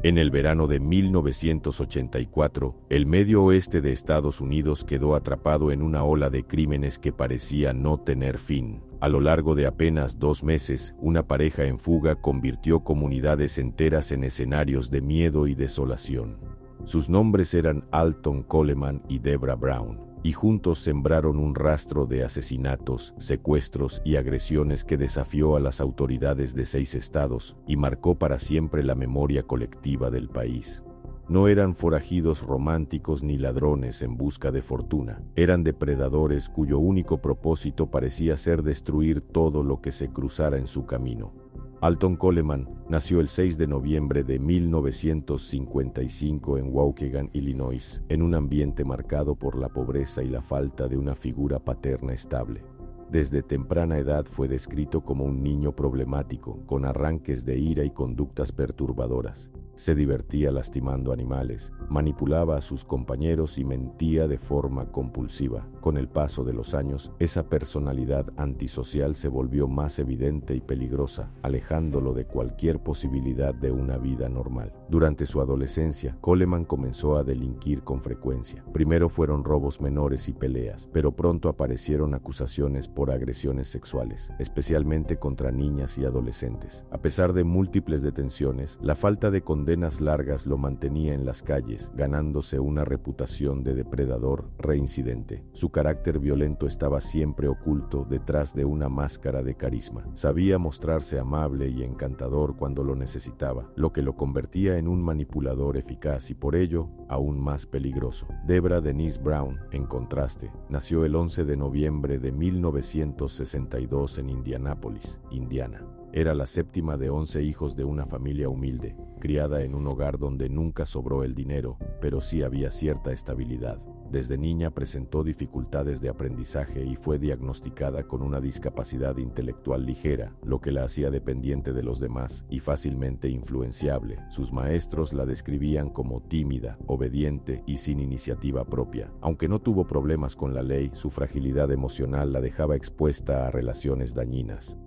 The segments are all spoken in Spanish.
En el verano de 1984, el medio oeste de Estados Unidos quedó atrapado en una ola de crímenes que parecía no tener fin. A lo largo de apenas 2 meses, una pareja en fuga convirtió comunidades enteras en escenarios de miedo y desolación. Sus nombres eran Alton Coleman y Debra Brown, y juntos sembraron un rastro de asesinatos, secuestros y agresiones que desafió a las autoridades de 6 estados y marcó para siempre la memoria colectiva del país. No eran forajidos románticos ni ladrones en busca de fortuna. Eran depredadores cuyo único propósito parecía ser destruir todo lo que se cruzara en su camino. Alton Coleman nació el 6 de noviembre de 1955 en Waukegan, Illinois, en un ambiente marcado por la pobreza y la falta de una figura paterna estable. Desde temprana edad fue descrito como un niño problemático, con arranques de ira y conductas perturbadoras. Se divertía lastimando animales, manipulaba a sus compañeros y mentía de forma compulsiva. Con el paso de los años, esa personalidad antisocial se volvió más evidente y peligrosa, alejándolo de cualquier posibilidad de una vida normal. Durante su adolescencia, Coleman comenzó a delinquir con frecuencia. Primero fueron robos menores y peleas, pero pronto aparecieron acusaciones por agresiones sexuales, especialmente contra niñas y adolescentes. A pesar de múltiples detenciones, la falta de condenas largas lo mantenía en las calles, ganándose una reputación de depredador reincidente. Su carácter violento estaba siempre oculto detrás de una máscara de carisma. Sabía mostrarse amable y encantador cuando lo necesitaba, lo que lo convertía en un manipulador eficaz y por ello aún más peligroso. Debra Denise Brown, en contraste, nació el 11 de noviembre de 1962 en Indianápolis, Indiana. Era la séptima de 11 hijos de una familia humilde, criada en un hogar donde nunca sobró el dinero, pero sí había cierta estabilidad. Desde niña presentó dificultades de aprendizaje y fue diagnosticada con una discapacidad intelectual ligera, lo que la hacía dependiente de los demás y fácilmente influenciable. Sus maestros la describían como tímida, obediente y sin iniciativa propia. Aunque no tuvo problemas con la ley, su fragilidad emocional la dejaba expuesta a relaciones dañinas.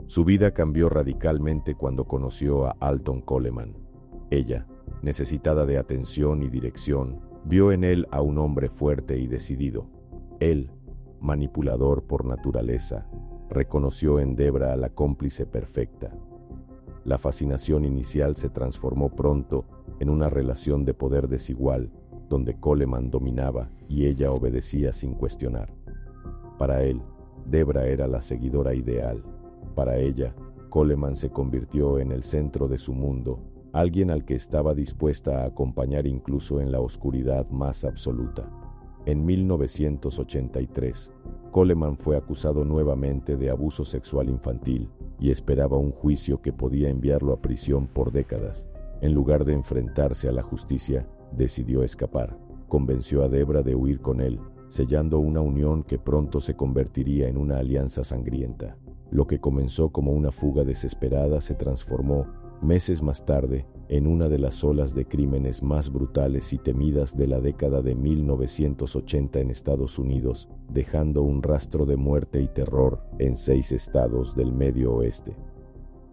Su vida cambió radicalmente cuando conoció a Alton Coleman. Ella, necesitada de atención y dirección, vio en él a un hombre fuerte y decidido. Él, manipulador por naturaleza, reconoció en Debra a la cómplice perfecta. La fascinación inicial se transformó pronto en una relación de poder desigual, donde Coleman dominaba y ella obedecía sin cuestionar. Para él, Debra era la seguidora ideal. Para ella, Coleman se convirtió en el centro de su mundo, alguien al que estaba dispuesta a acompañar incluso en la oscuridad más absoluta. En 1983, Coleman fue acusado nuevamente de abuso sexual infantil y esperaba un juicio que podía enviarlo a prisión por décadas. En lugar de enfrentarse a la justicia, decidió escapar. Convenció a Debra de huir con él, sellando una unión que pronto se convertiría en una alianza sangrienta. Lo que comenzó como una fuga desesperada se transformó, meses más tarde, en una de las olas de crímenes más brutales y temidas de la década de 1980 en Estados Unidos, dejando un rastro de muerte y terror en 6 estados del Medio Oeste.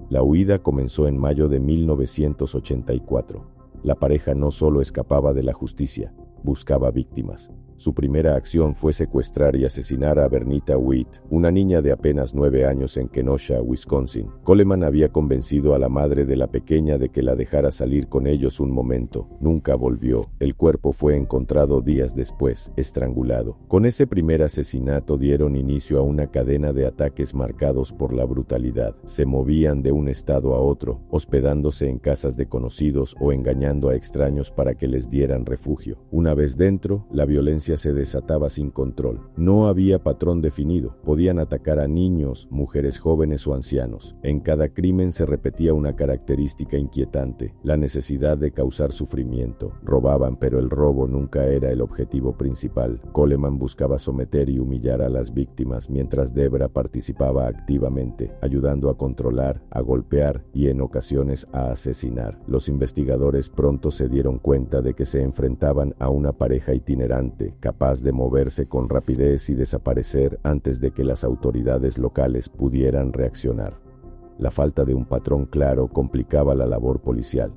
La huida comenzó en mayo de 1984. La pareja no solo escapaba de la justicia, buscaba víctimas. Su primera acción fue secuestrar y asesinar a Bernita Witt, una niña de apenas 9 años en Kenosha, Wisconsin. Coleman había convencido a la madre de la pequeña de que la dejara salir con ellos un momento. Nunca volvió. El cuerpo fue encontrado días después, estrangulado. Con ese primer asesinato dieron inicio a una cadena de ataques marcados por la brutalidad. Se movían de un estado a otro, hospedándose en casas de conocidos o engañando a extraños para que les dieran refugio. Una vez dentro, la violencia se desataba sin control. No había patrón definido. Podían atacar a niños, mujeres jóvenes o ancianos. En cada crimen se repetía una característica inquietante: la necesidad de causar sufrimiento. Robaban, pero el robo nunca era el objetivo principal. Coleman buscaba someter y humillar a las víctimas, mientras Debra participaba activamente, ayudando a controlar, a golpear y en ocasiones a asesinar. Los investigadores pronto se dieron cuenta de que se enfrentaban a una pareja itinerante, capaz de moverse con rapidez y desaparecer antes de que las autoridades locales pudieran reaccionar. La falta de un patrón claro complicaba la labor policial.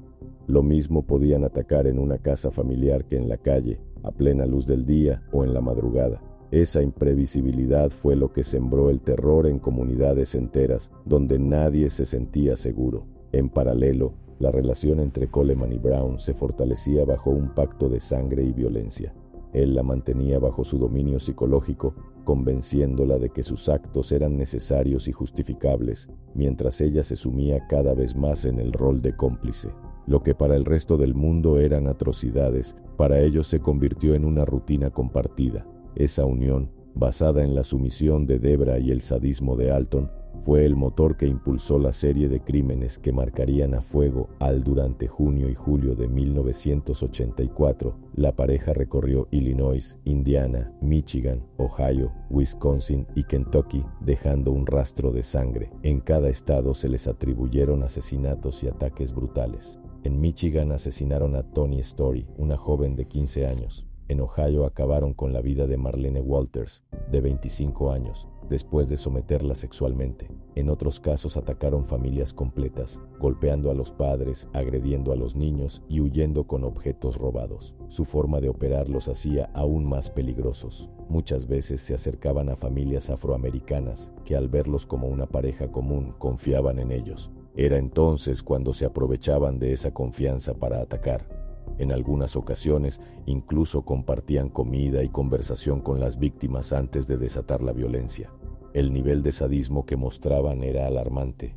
Lo mismo podían atacar en una casa familiar que en la calle, a plena luz del día o en la madrugada. Esa imprevisibilidad fue lo que sembró el terror en comunidades enteras, donde nadie se sentía seguro. En paralelo, la relación entre Coleman y Brown se fortalecía bajo un pacto de sangre y violencia. Él la mantenía bajo su dominio psicológico, convenciéndola de que sus actos eran necesarios y justificables, mientras ella se sumía cada vez más en el rol de cómplice. Lo que para el resto del mundo eran atrocidades, para ellos se convirtió en una rutina compartida. Esa unión, basada en la sumisión de Debra y el sadismo de Alton, fue el motor que impulsó la serie de crímenes que marcarían a fuego durante junio y julio de 1984. La pareja recorrió Illinois, Indiana, Michigan, Ohio, Wisconsin y Kentucky, dejando un rastro de sangre. En cada estado se les atribuyeron asesinatos y ataques brutales. En Michigan asesinaron a Toni Story, una joven de 15 años. En Ohio acabaron con la vida de Marlene Walters, de 25 años, después de someterla sexualmente. En otros casos atacaron familias completas, golpeando a los padres, agrediendo a los niños y huyendo con objetos robados. Su forma de operar los hacía aún más peligrosos. Muchas veces se acercaban a familias afroamericanas que al verlos como una pareja común confiaban en ellos. Era entonces cuando se aprovechaban de esa confianza para atacar. En algunas ocasiones, incluso compartían comida y conversación con las víctimas antes de desatar la violencia. El nivel de sadismo que mostraban era alarmante.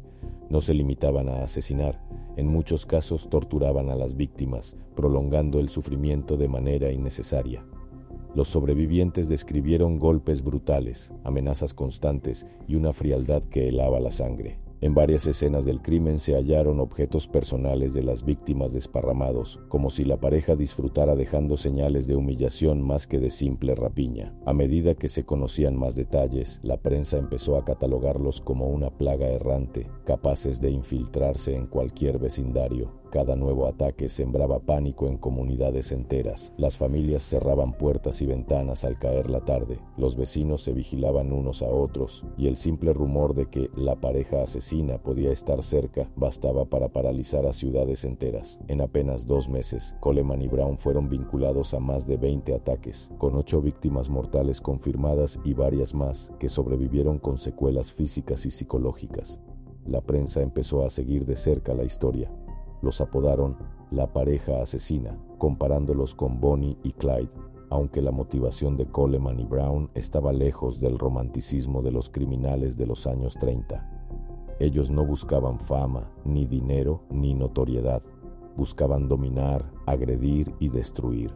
No se limitaban a asesinar, en muchos casos torturaban a las víctimas, prolongando el sufrimiento de manera innecesaria. Los sobrevivientes describieron golpes brutales, amenazas constantes y una frialdad que helaba la sangre. En varias escenas del crimen se hallaron objetos personales de las víctimas desparramados, como si la pareja disfrutara dejando señales de humillación más que de simple rapiña. A medida que se conocían más detalles, la prensa empezó a catalogarlos como una plaga errante, capaces de infiltrarse en cualquier vecindario. Cada nuevo ataque sembraba pánico en comunidades enteras. Las familias cerraban puertas y ventanas al caer la tarde. Los vecinos se vigilaban unos a otros, y el simple rumor de que la pareja asesina podía estar cerca bastaba para paralizar a ciudades enteras. En apenas 2 meses, Coleman y Brown fueron vinculados a más de 20 ataques, con 8 víctimas mortales confirmadas y varias más que sobrevivieron con secuelas físicas y psicológicas. La prensa empezó a seguir de cerca la historia. Los apodaron la pareja asesina, comparándolos con Bonnie y Clyde, aunque la motivación de Coleman y Brown estaba lejos del romanticismo de los criminales de los años 30. Ellos no buscaban fama, ni dinero, ni notoriedad. Buscaban dominar, agredir y destruir.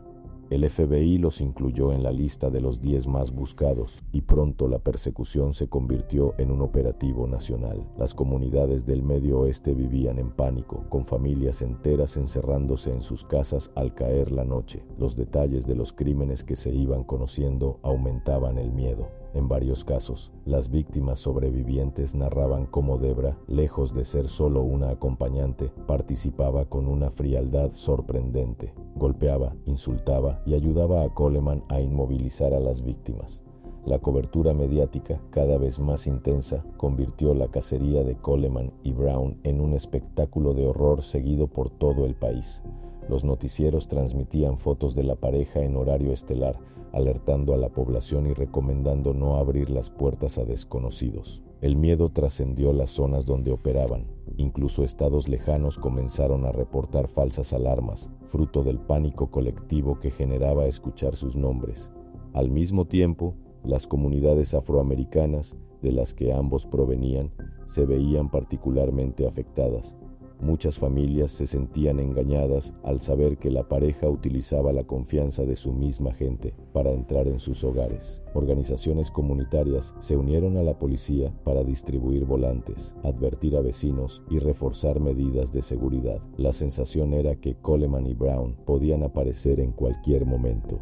El FBI los incluyó en la lista de los 10 más buscados y pronto la persecución se convirtió en un operativo nacional. Las comunidades del Medio Oeste vivían en pánico, con familias enteras encerrándose en sus casas al caer la noche. Los detalles de los crímenes que se iban conociendo aumentaban el miedo. En varios casos, las víctimas sobrevivientes narraban cómo Debra, lejos de ser solo una acompañante, participaba con una frialdad sorprendente. Golpeaba, insultaba y ayudaba a Coleman a inmovilizar a las víctimas. La cobertura mediática, cada vez más intensa, convirtió la cacería de Coleman y Brown en un espectáculo de horror seguido por todo el país. Los noticieros transmitían fotos de la pareja en horario estelar, alertando a la población y recomendando no abrir las puertas a desconocidos. El miedo trascendió las zonas donde operaban. Incluso estados lejanos comenzaron a reportar falsas alarmas, fruto del pánico colectivo que generaba escuchar sus nombres. Al mismo tiempo, las comunidades afroamericanas, de las que ambos provenían, se veían particularmente afectadas. Muchas familias se sentían engañadas al saber que la pareja utilizaba la confianza de su misma gente para entrar en sus hogares. Organizaciones comunitarias se unieron a la policía para distribuir volantes, advertir a vecinos y reforzar medidas de seguridad. La sensación era que Coleman y Brown podían aparecer en cualquier momento,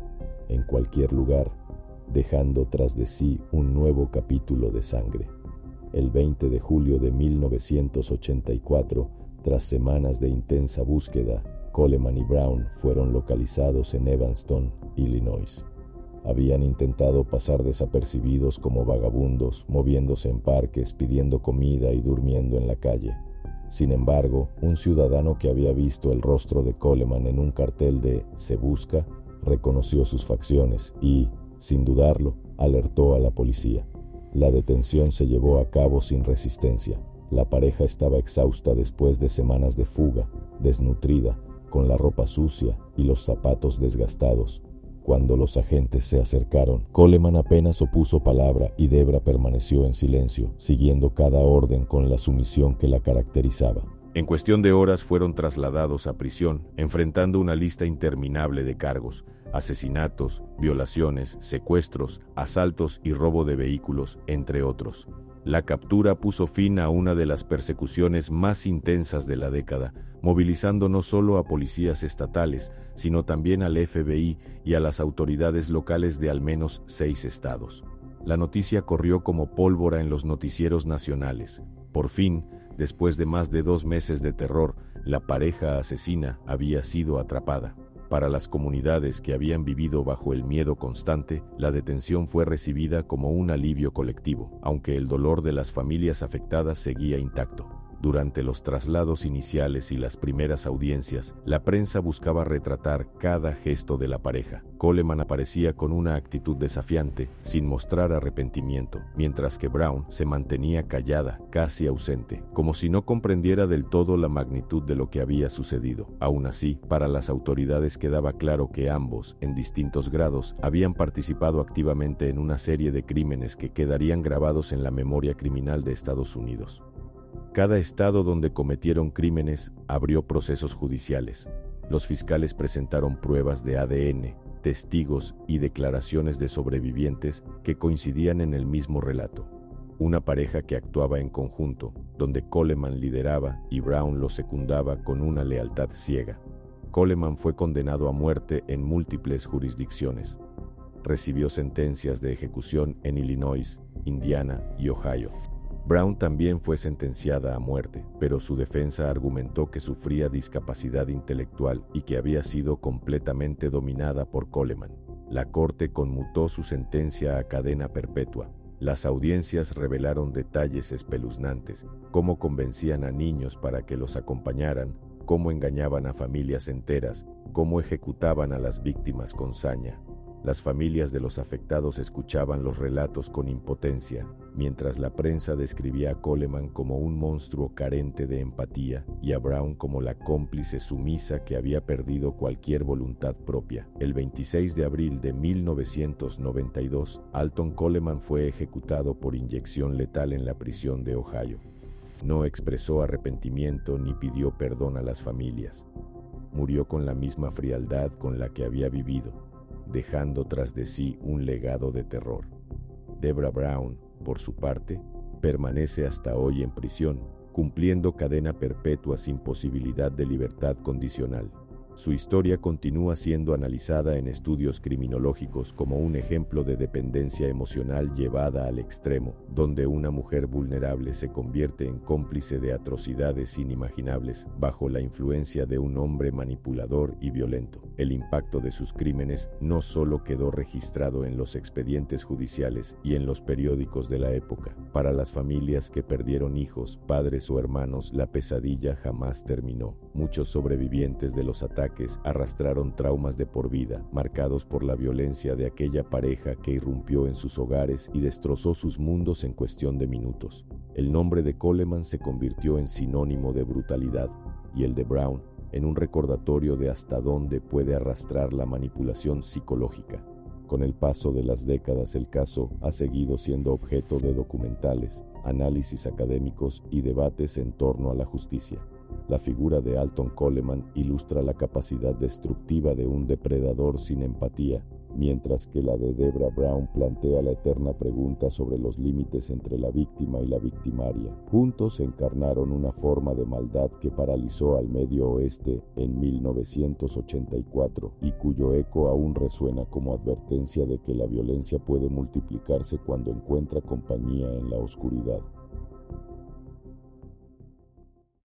en cualquier lugar, dejando tras de sí un nuevo capítulo de sangre. El 20 de julio de 1984, tras semanas de intensa búsqueda, Coleman y Brown fueron localizados en Evanston, Illinois. Habían intentado pasar desapercibidos como vagabundos, moviéndose en parques, pidiendo comida y durmiendo en la calle. Sin embargo, un ciudadano que había visto el rostro de Coleman en un cartel de "Se busca", reconoció sus facciones y, sin dudarlo, alertó a la policía. La detención se llevó a cabo sin resistencia. La pareja estaba exhausta después de semanas de fuga, desnutrida, con la ropa sucia y los zapatos desgastados. Cuando los agentes se acercaron, Coleman apenas opuso palabra y Debra permaneció en silencio, siguiendo cada orden con la sumisión que la caracterizaba. En cuestión de horas fueron trasladados a prisión, enfrentando una lista interminable de cargos: asesinatos, violaciones, secuestros, asaltos y robo de vehículos, entre otros. La captura puso fin a una de las persecuciones más intensas de la década, movilizando no solo a policías estatales, sino también al FBI y a las autoridades locales de al menos 6 estados. La noticia corrió como pólvora en los noticieros nacionales. Por fin, después de más de 2 meses de terror, la pareja asesina había sido atrapada. Para las comunidades que habían vivido bajo el miedo constante, la detención fue recibida como un alivio colectivo, aunque el dolor de las familias afectadas seguía intacto. Durante los traslados iniciales y las primeras audiencias, la prensa buscaba retratar cada gesto de la pareja. Coleman aparecía con una actitud desafiante, sin mostrar arrepentimiento, mientras que Brown se mantenía callada, casi ausente, como si no comprendiera del todo la magnitud de lo que había sucedido. Aún así, para las autoridades quedaba claro que ambos, en distintos grados, habían participado activamente en una serie de crímenes que quedarían grabados en la memoria criminal de Estados Unidos. Cada estado donde cometieron crímenes abrió procesos judiciales. Los fiscales presentaron pruebas de ADN, testigos y declaraciones de sobrevivientes que coincidían en el mismo relato. Una pareja que actuaba en conjunto, donde Coleman lideraba y Brown lo secundaba con una lealtad ciega. Coleman fue condenado a muerte en múltiples jurisdicciones. Recibió sentencias de ejecución en Illinois, Indiana y Ohio. Brown también fue sentenciada a muerte, pero su defensa argumentó que sufría discapacidad intelectual y que había sido completamente dominada por Coleman. La corte conmutó su sentencia a cadena perpetua. Las audiencias revelaron detalles espeluznantes: cómo convencían a niños para que los acompañaran, cómo engañaban a familias enteras, cómo ejecutaban a las víctimas con saña. Las familias de los afectados escuchaban los relatos con impotencia, mientras la prensa describía a Coleman como un monstruo carente de empatía y a Brown como la cómplice sumisa que había perdido cualquier voluntad propia. El 26 de abril de 1992, Alton Coleman fue ejecutado por inyección letal en la prisión de Ohio. No expresó arrepentimiento ni pidió perdón a las familias. Murió con la misma frialdad con la que había vivido, dejando tras de sí un legado de terror. Debra Brown, por su parte, permanece hasta hoy en prisión, cumpliendo cadena perpetua sin posibilidad de libertad condicional. Su historia continúa siendo analizada en estudios criminológicos como un ejemplo de dependencia emocional llevada al extremo, donde una mujer vulnerable se convierte en cómplice de atrocidades inimaginables bajo la influencia de un hombre manipulador y violento. El impacto de sus crímenes no solo quedó registrado en los expedientes judiciales y en los periódicos de la época. Para las familias que perdieron hijos, padres o hermanos, la pesadilla jamás terminó. Muchos sobrevivientes de los ataques arrastraron traumas de por vida, marcados por la violencia de aquella pareja que irrumpió en sus hogares y destrozó sus mundos en cuestión de minutos. El nombre de Coleman se convirtió en sinónimo de brutalidad, y el de Brown en un recordatorio de hasta dónde puede arrastrar la manipulación psicológica. Con el paso de las décadas, el caso ha seguido siendo objeto de documentales, análisis académicos y debates en torno a la justicia. La figura de Alton Coleman ilustra la capacidad destructiva de un depredador sin empatía, mientras que la de Debra Brown plantea la eterna pregunta sobre los límites entre la víctima y la victimaria. Juntos encarnaron una forma de maldad que paralizó al Medio Oeste en 1984 y cuyo eco aún resuena como advertencia de que la violencia puede multiplicarse cuando encuentra compañía en la oscuridad.